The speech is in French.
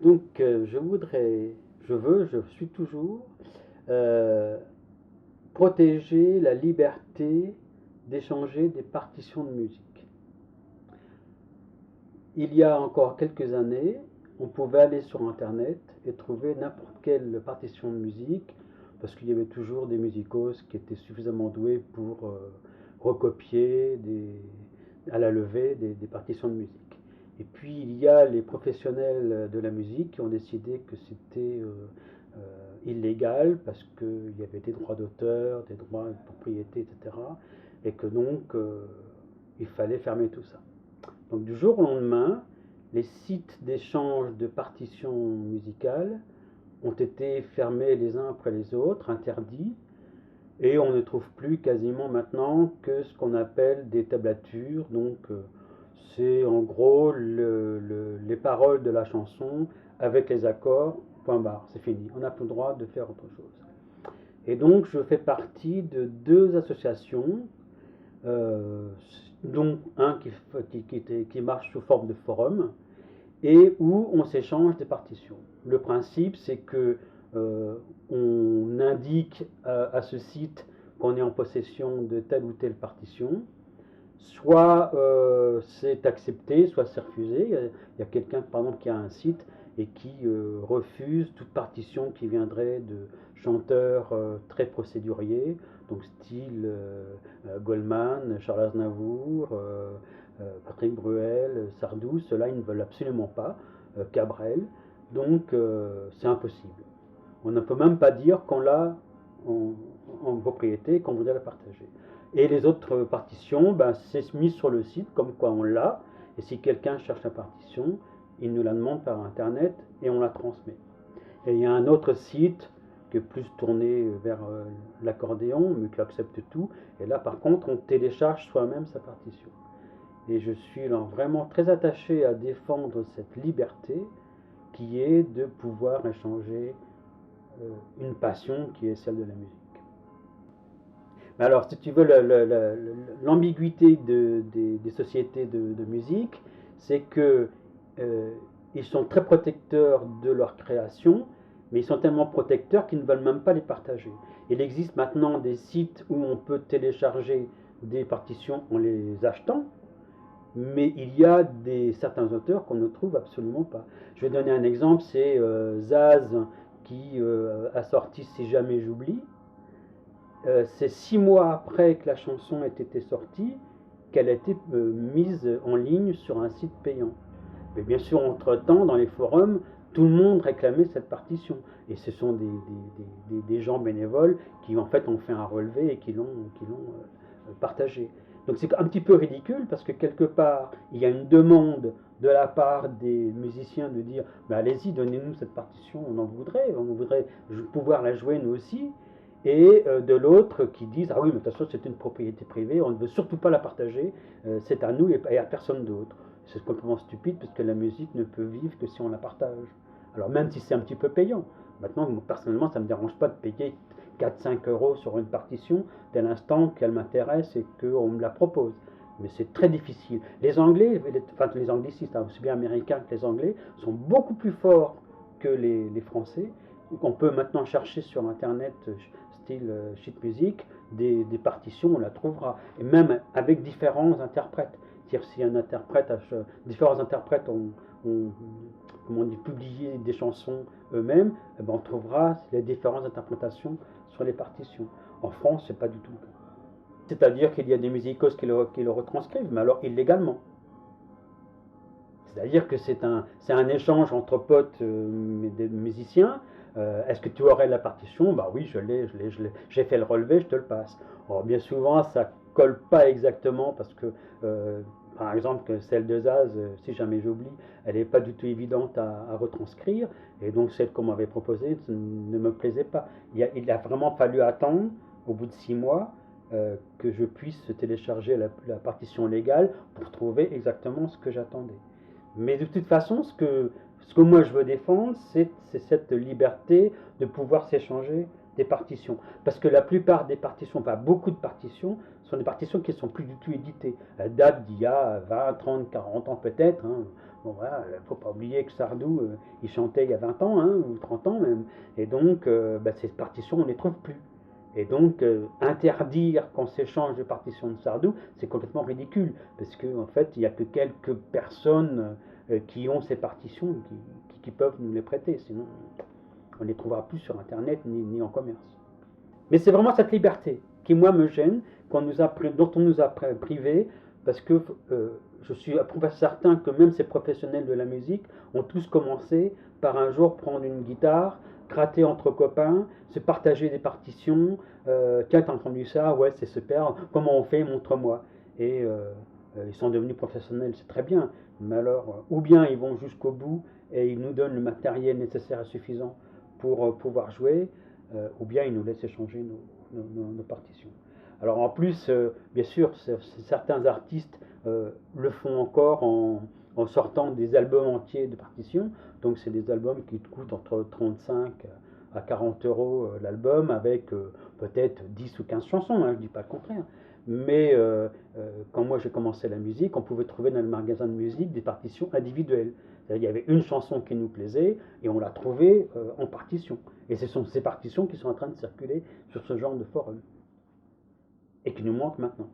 Donc, je suis toujours euh, protéger la liberté d'échanger des partitions de musique. Il y a encore quelques années, on pouvait aller sur Internet et trouver n'importe quelle partition de musique, parce qu'il y avait toujours des musicos qui étaient suffisamment doués pour recopier à la levée des partitions de musique. Et puis il y a les professionnels de la musique qui ont décidé que c'était illégal parce qu'il y avait des droits d'auteur, des droits de propriété, etc. Et que donc il fallait fermer tout ça. Donc du jour au lendemain, les sites d'échange de partitions musicales ont été fermés les uns après les autres, interdits, et on ne trouve plus quasiment maintenant que ce qu'on appelle des tablatures. Donc c'est en gros les paroles de la chanson avec les accords, point barre, c'est fini. On n'a plus le droit de faire autre chose. Et donc je fais partie de deux associations, euh, dont un qui marche sous forme de forum et où on s'échange des partitions. Le principe, c'est que on indique à ce site qu'on est en possession de telle ou telle partition. Soit c'est accepté, soit c'est refusé. Il y a quelqu'un, par exemple, qui a un site et qui refuse toute partition qui viendrait de chanteurs très procéduriers, donc style Goldman, Charles Aznavour, Patrick Bruel, Sardou. Ceux-là, ils ne veulent absolument pas. Cabrel. Donc c'est impossible. On ne peut même pas dire qu'on l'a en propriété et qu'on voudrait la partager. Et les autres partitions, ben, c'est mis sur le site comme quoi on l'a. Et si quelqu'un cherche la partition, il nous la demande par Internet et on la transmet. Et il y a un autre site qui est plus tourné vers l'accordéon, mais qui accepte tout. Et là, par contre, on télécharge soi-même sa partition. Et je suis là vraiment très attaché à défendre cette liberté qui est de pouvoir échanger une passion qui est celle de la musique. Mais alors, si tu veux, l'ambiguïté des sociétés de musique, c'est que ils sont très protecteurs de leur création, mais ils sont tellement protecteurs qu'ils ne veulent même pas les partager. Il existe maintenant des sites où on peut télécharger des partitions en les achetant, mais il y a certains auteurs qu'on ne trouve absolument pas. Je vais donner un exemple, c'est Zaz qui a sorti Si jamais j'oublie. C'est 6 mois après que la chanson ait été sortie qu'elle a été mise en ligne sur un site payant. Mais bien sûr, entre-temps, dans les forums, tout le monde réclamait cette partition. Et ce sont des gens bénévoles qui en fait ont fait un relevé et qui l'ont partagé. Donc c'est un petit peu ridicule parce que quelque part, il y a une demande de la part des musiciens de dire bah, allez-y, donnez-nous cette partition, on voudrait pouvoir la jouer nous aussi. Et de l'autre qui disent ah oui, mais de toute façon c'est une propriété privée, on ne veut surtout pas la partager, c'est à nous et à personne d'autre. C'est complètement stupide parce que la musique ne peut vivre que si on la partage. Alors même si c'est un petit peu payant. Maintenant, personnellement, ça ne me dérange pas de payer 4-5 € sur une partition dès l'instant qu'elle m'intéresse et qu'on me la propose. Mais c'est très difficile. Les Anglais, enfin les anglicistes, aussi bien américains que les Anglais, sont beaucoup plus forts que les Français. On peut maintenant chercher sur Internet, style sheet music, des partitions, on la trouvera. Et même avec différents interprètes. C'est-à-dire si un interprète, différents interprètes ont comment on dit, publié des chansons eux-mêmes, eh ben on trouvera les différentes interprétations sur les partitions. En France, c'est pas du tout le cas. C'est-à-dire qu'il y a des musicos qui le retranscrivent, mais alors illégalement. C'est-à-dire que c'est un échange entre potes des musiciens. Est-ce que tu aurais la partition? Bah oui, j'ai fait le relevé, je te le passe. Alors bien souvent, ça colle pas exactement parce que, par exemple, celle de Zaz, si jamais j'oublie, elle n'est pas du tout évidente à retranscrire. Et donc celle qu'on m'avait proposée ne me plaisait pas. Il a vraiment fallu attendre, au bout de 6 mois, que je puisse télécharger la partition légale pour trouver exactement ce que j'attendais. Mais de toute façon, ce que moi je veux défendre, c'est cette liberté de pouvoir s'échanger des partitions. Parce que la plupart des partitions, pas beaucoup de partitions, sont des partitions qui ne sont plus du tout éditées. Elles datent d'il y a 20, 30, 40 ans peut-être. Hein. Bon voilà, il ne faut pas oublier que Sardou, il chantait il y a 20 ans, hein, ou 30 ans même, et donc ces partitions, on ne les trouve plus. Et donc, interdire qu'on s'échange de partitions de Sardou, c'est complètement ridicule, parce qu'en fait, il n'y a que quelques personnes qui ont ces partitions, qui peuvent nous les prêter, sinon on ne les trouvera plus sur Internet ni en commerce. Mais c'est vraiment cette liberté qui, moi, me gêne, dont on nous a privé, parce que je suis à peu près certain que même ces professionnels de la musique ont tous commencé par un jour prendre une guitare, gratter entre copains, se partager des partitions. Tiens, t'as entendu ça? Ouais, c'est super. Comment on fait? Montre-moi. Et ils sont devenus professionnels, c'est très bien. Mais alors, ou bien ils vont jusqu'au bout et ils nous donnent le matériel nécessaire et suffisant pour pouvoir jouer, ou bien ils nous laissent échanger nos partitions. Alors en plus, bien sûr, certains artistes le font encore en sortant des albums entiers de partitions. Donc c'est des albums qui coûtent entre 35 à 40 euros l'album, avec peut-être 10 ou 15 chansons, hein, je ne dis pas le contraire. Mais quand moi j'ai commencé la musique, on pouvait trouver dans le magasin de musique des partitions individuelles. Il y avait une chanson qui nous plaisait et on l'a trouvée en partition. Et ce sont ces partitions qui sont en train de circuler sur ce genre de forum et qui nous manquent maintenant.